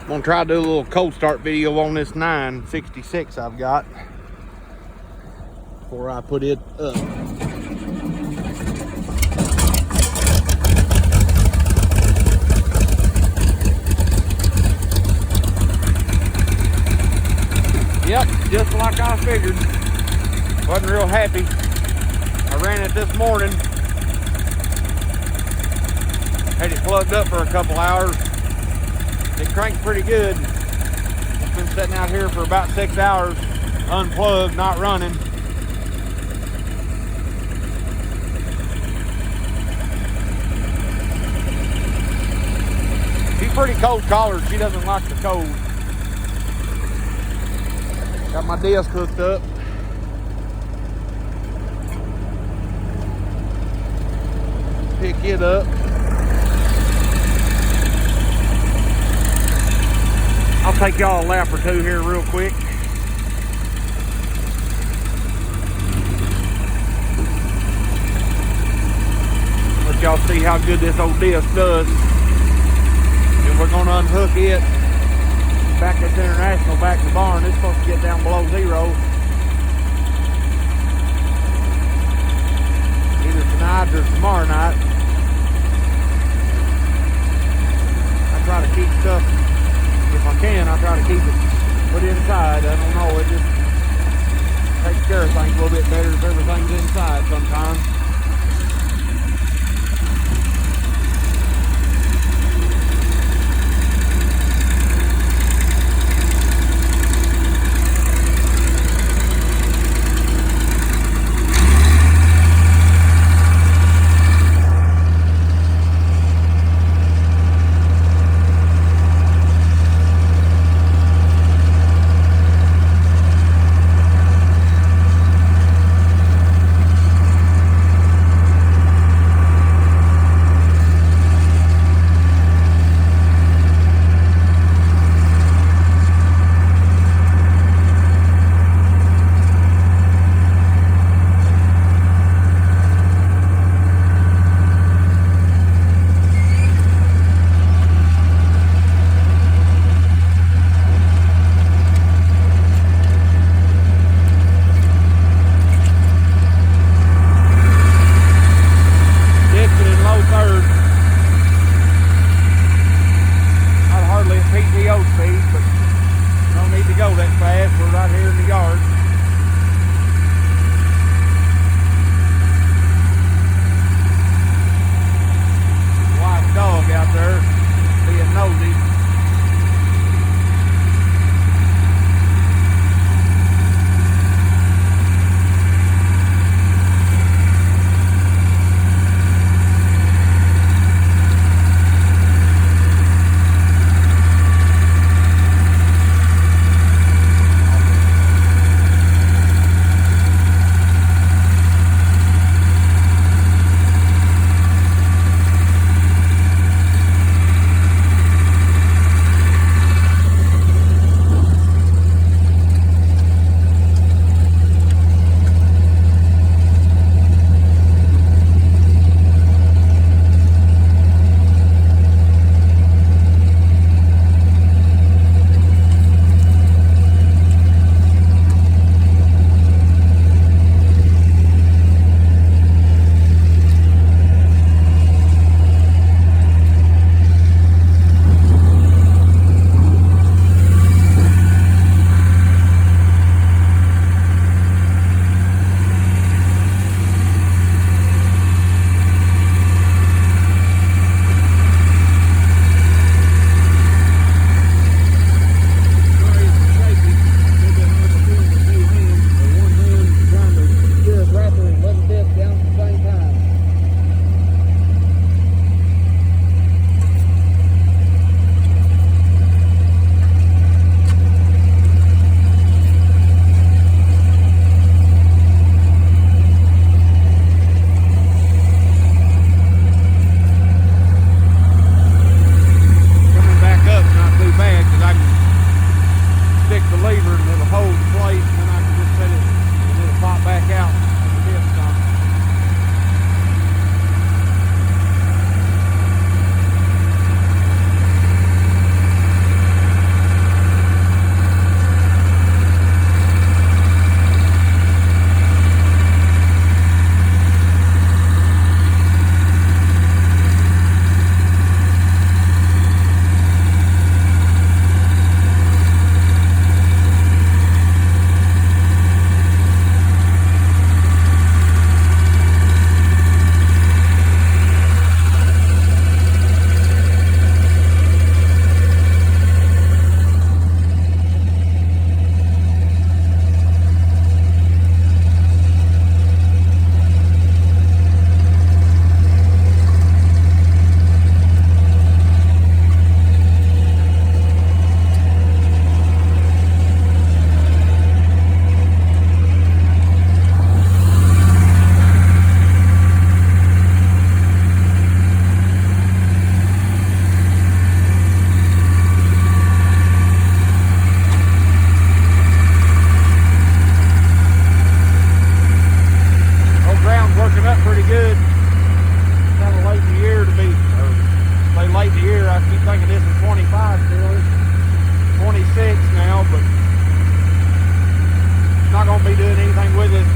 I'm gonna try to do a little cold start video on this 966 I've got before I put it up. Yep, just like I figured. Wasn't real happy. I ran it this morning. Had it plugged up for a couple hours. It cranked pretty good. It's been sitting out here for about 6 hours, unplugged, not running. She's pretty cold collared. She doesn't like the cold. Got my disc hooked up. Pick it up. I'll take y'all a lap or two here real quick. Let y'all see how good this old disc does. And we're gonna unhook it. Back this International back to the barn. It's supposed to get down below zero. Either tonight or tomorrow night. I try to keep stuff, if I can, I try to keep it put inside. I don't know, it just takes care of things a little bit better if everything's inside sometimes.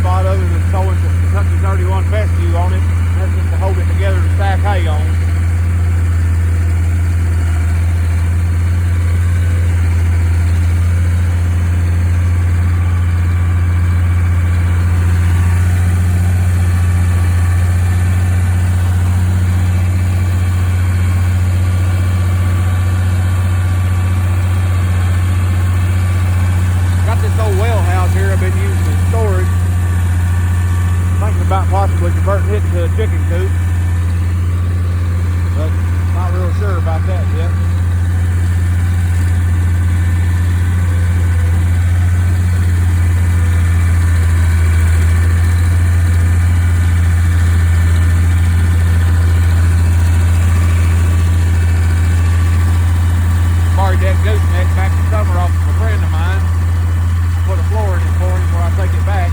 spot other than throwing some Kentucky 31 fescue on it. That's just to hold it together and stack hay on. About possibly converting it to a chicken coop, but not real sure about that yet. Borrowed that gooseneck back in summer off of a friend of mine. Put a floor in it for him before I take it back.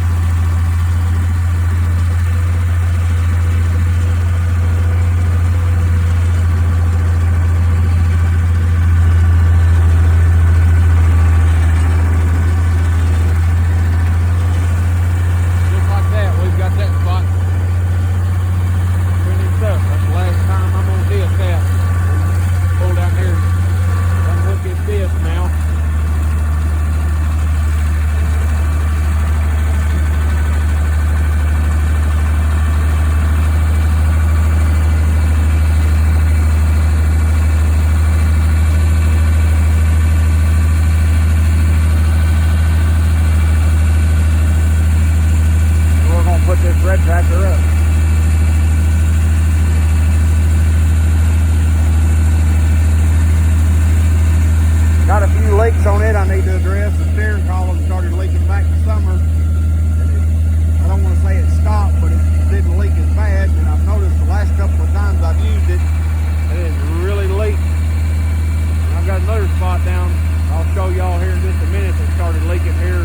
Got a few leaks on it I need to address. The steering column started leaking back this summer. I don't want to say it stopped, but it didn't leak as bad. And I've noticed the last couple of times I've used it, it has really leaked. And I've got another spot down I'll show y'all here in just a minute that started leaking here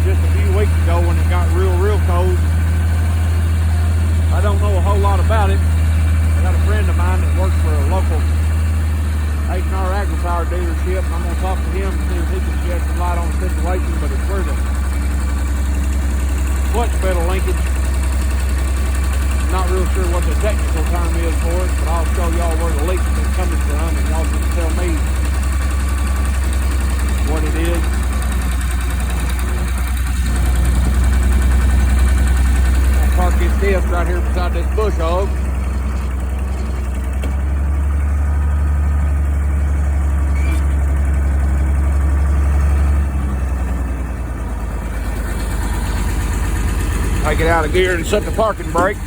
just a few weeks ago when it got real cold. I don't know a whole lot about it. I got a friend of mine that works for a local H&R AgriPower dealership, and I'm going to talk to him and see if he can shed some light on the situation, but it's where the clutch pedal linkage. Not real sure what the technical term is for it, but I'll show y'all where the leak's been coming from, and y'all can tell me what it is. I'll park this disc right here beside this bush hog. Take it out of gear and set the parking brake.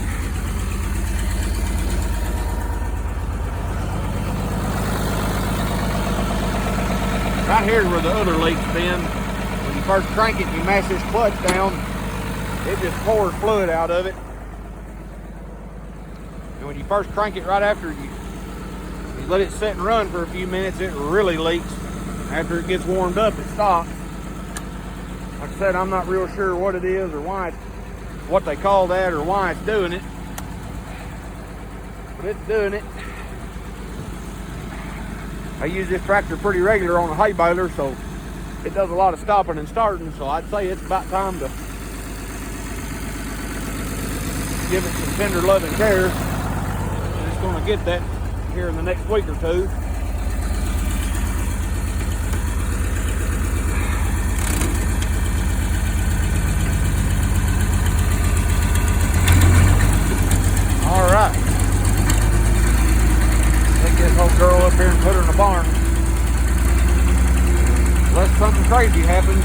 Right here is where the other leak's been. When you first crank it and you mash this clutch down, it just pours fluid out of it. And when you first crank it right after you let it sit and run for a few minutes, it really leaks. After it gets warmed up, it stops. Like I said, I'm not real sure what it is or why it's what they call that or why it's doing it, but it's doing it. I use this tractor pretty regular on a hay baler, so it does a lot of stopping and starting, so I'd say it's about time to give it some tender loving care. And it's going to get that here in the next week or two. Girl up here and put her in the barn. Unless something crazy happens,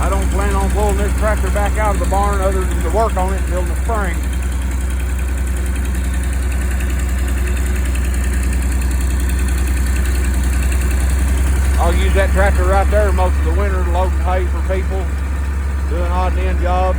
I don't plan on pulling this tractor back out of the barn other than to work on it until the spring. I'll use that tractor right there most of the winter loading hay for people, doing odd and end jobs.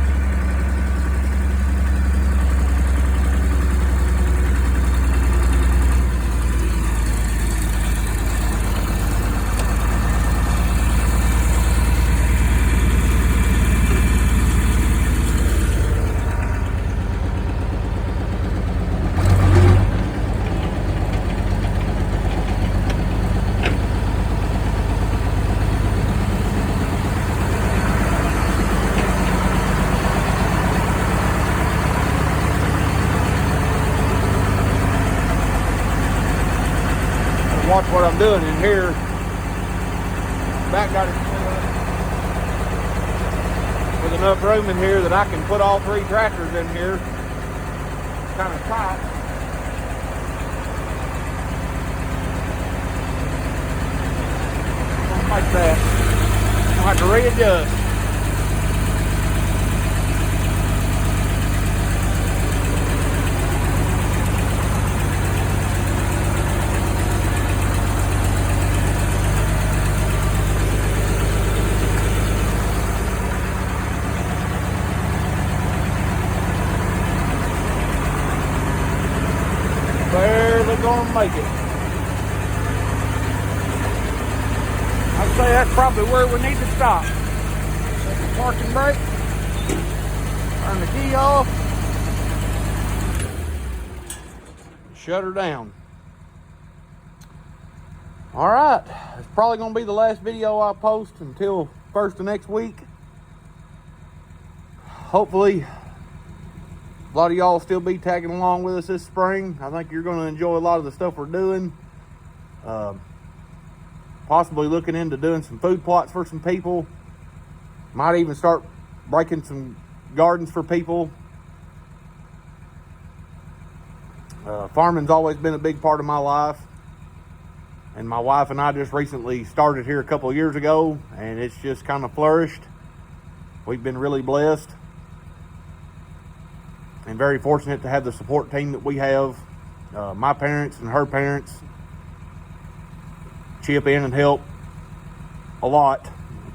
watch what I'm doing in here. Back got it with enough room in here that I can put all 3 tractors in here. It's kind of tight. Like that. I'll have to readjust. Barely gonna make it. I'd say that's probably where we need to stop. Take the parking brake. Turn the key off. Shut her down. Alright. It's probably gonna be the last video I post until first of next week. Hopefully a lot of y'all still be tagging along with us this spring. I think you're going to enjoy a lot of the stuff we're doing. Possibly looking into doing some food plots for some people. Might even start breaking some gardens for people. Farming's always been a big part of my life. And my wife and I just recently started here a couple of years ago, and it's just kind of flourished. We've been really blessed and very fortunate to have the support team that we have. My parents and her parents chip in and help a lot,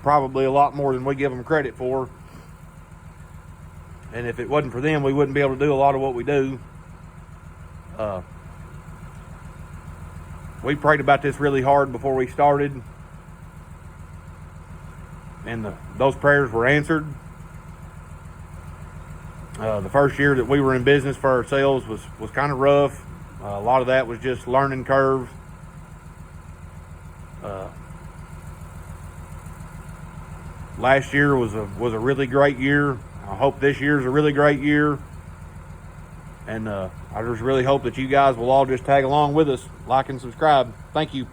probably a lot more than we give them credit for. And if it wasn't for them, we wouldn't be able to do a lot of what we do. We prayed about this really hard before we started, and those prayers were answered. The first year that we were in business for ourselves was kind of rough. A lot of that was just learning curve. Last year was a really great year. I hope this year's a really great year. And I just really hope that you guys will all just tag along with us, like and subscribe. Thank you.